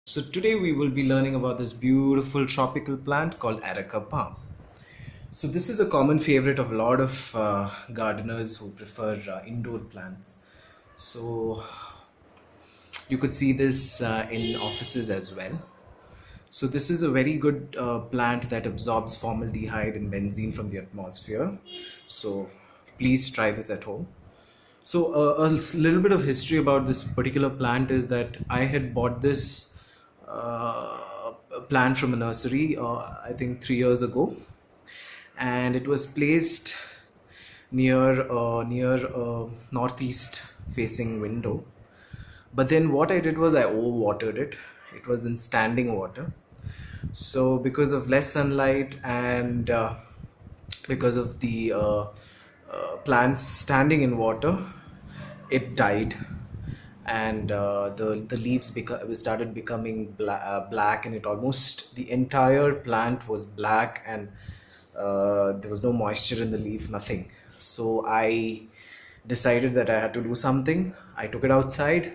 So today we will be learning about this beautiful tropical plant called Areca palm. So this is a common favorite of a lot of gardeners who prefer indoor plants. So you could see this in offices as well. So this is a very good plant that absorbs formaldehyde and benzene from the atmosphere. So please try this at home. So little bit of history about this particular plant is that I had bought this plant from a nursery, I think 3 years ago, and it was placed near a northeast facing window. But then what I did was I overwatered it. It was in standing water. So because of less sunlight and because of the plants standing in water, it died, and the leaves started becoming black, and it almost the entire plant was black, and there was no moisture in the leaf, nothing. So I decided that I had to do something. I took it outside.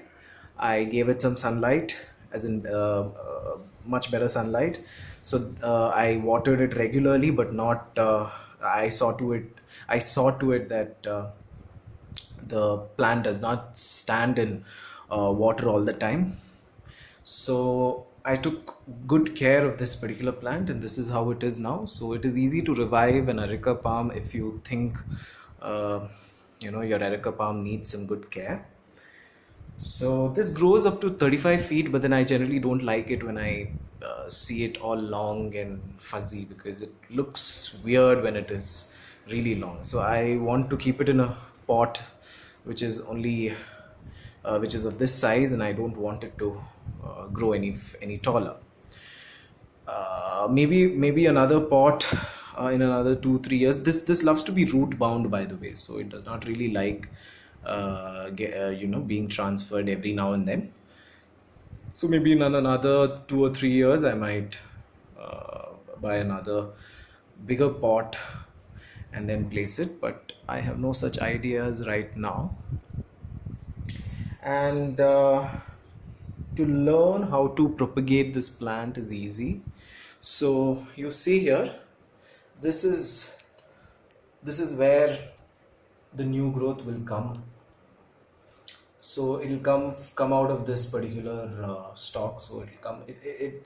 I gave it some sunlight, as in much better sunlight. So I watered it regularly, but not. I saw to it. I saw to it that the plant does not stand in water all the time. So I took good care of this particular plant, and this is how it is now. So it is easy to revive an areca palm if you think uh, your areca palm needs some good care. So this grows up to 35 feet, but then I generally don't like it when I see it all long and fuzzy, because it looks weird when it is really long. So I want to keep it in a pot which is only which is of this size, and I don't want it to grow any taller. Maybe another pot in another 2 3 years. This loves to be root bound, by the way, so it does not really like being transferred every now and then. So maybe in another 2 or 3 years I might buy another bigger pot and then place it, but I have no such ideas right now. And to learn how to propagate this plant is easy. So you see here, this is this is where the new growth will come. So it'll come out of this particular stalk. So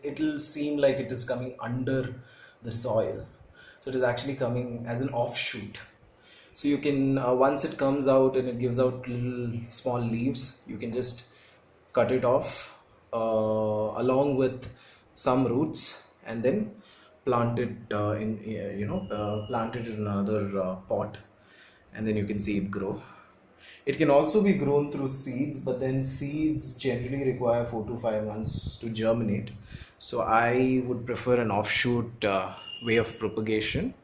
it'll seem like it is coming under the soil. So it is actually coming as an offshoot. So you can once it comes out and it gives out little small leaves, you can just cut it off along with some roots, and then plant it plant it in another pot, and then you can see it grow. It can also be grown through seeds, but then seeds generally require 4 to 5 months to germinate. So I would prefer an offshoot way of propagation.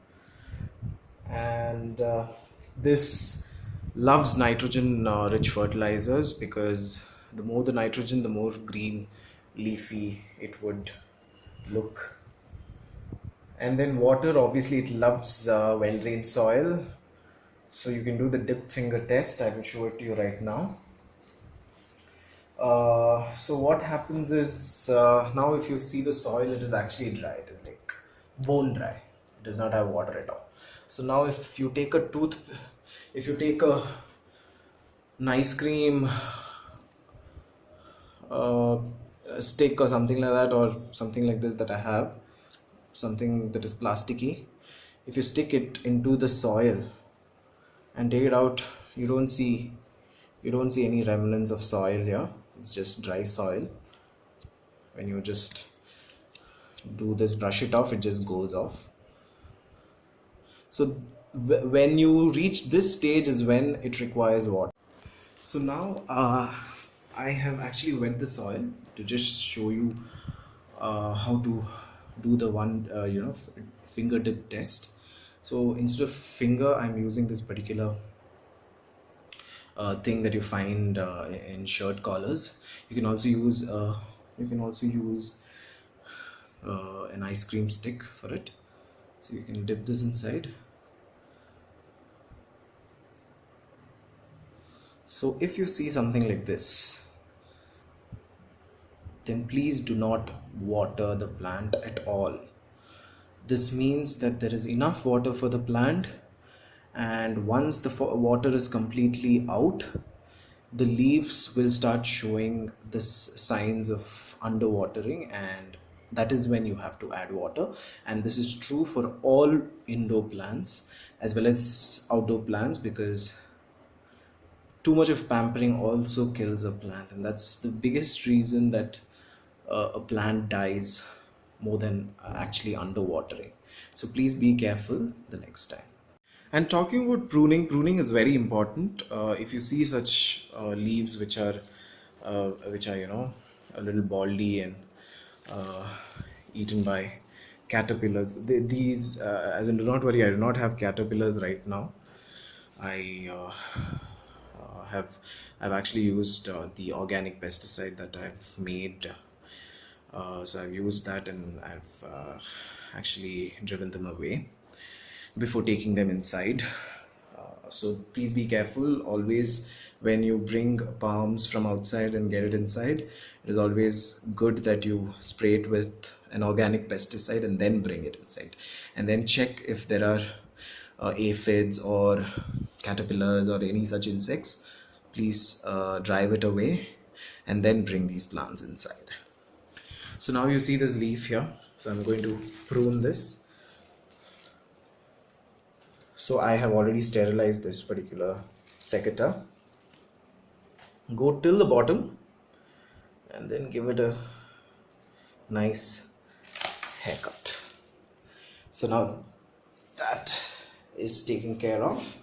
And this loves nitrogen rich fertilizers, because the more the nitrogen, the more green leafy it would look. And then water, obviously it loves well drained soil. So you can do the dip finger test. I will show it to you right now. So what happens is, now if you see the soil, it is actually dry. It is like bone dry. It does not have water at all. So now if you take if you take an ice cream uh, stick or something like that, or something like this that I have, something that is plasticky, if you stick it into the soil and take it out, you don't see any remnants of soil here. It's just dry soil. When you just do this, brush it off, it just goes off. So when you reach this stage is when it requires water. So now I have actually wet the soil to just show you how to do the finger dip test. So instead of finger, I'm using this particular thing that you find in shirt collars. You can also use an ice cream stick for it. So you can dip this inside. So if you see something like this, then please do not water the plant at all. This means that there is enough water for the plant, and once the water is completely out, the leaves will start showing this signs of underwatering, and that is when you have to add water. And this is true for all indoor plants as well as outdoor plants, because too much of pampering also kills a plant, and that's the biggest reason that a plant dies more than actually underwatering. So please be careful the next time. And talking about pruning, pruning is very important. If you see such leaves which are a little baldy and uh, eaten by caterpillars, these as in, do not worry, I do not have caterpillars right now. I have I've actually used the organic pesticide that I've made. So I've used that, and I've actually driven them away before taking them inside. So please be careful always when you bring palms from outside and get it inside. It is always good that you spray it with an organic pesticide and then bring it inside, and then check if there are aphids or caterpillars or any such insects. Please drive it away and then bring these plants inside. So now you see this leaf here, so I'm going to prune this. So I have already sterilized this particular secateurs. Go till the bottom and then give it a nice haircut. So now that is taken care of.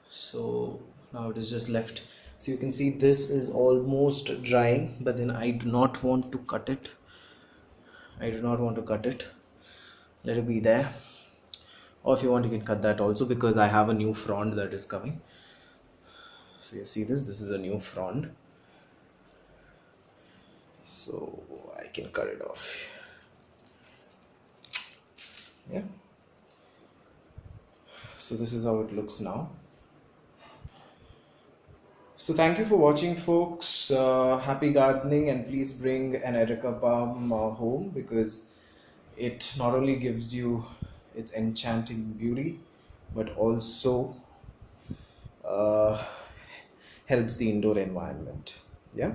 So now it is just left. So you can see this is almost drying, but then I do not want to cut it. I do not want to cut it. Let it be there. Or if you want, you can cut that also, because I have a new frond that is coming. So you see this is a new frond. So I can cut it off. Yeah. So this is how it looks now. So thank you for watching, folks. Happy gardening, and please bring an Areca palm home, because it not only gives you its enchanting beauty, but also uh, helps the indoor environment. Yeah.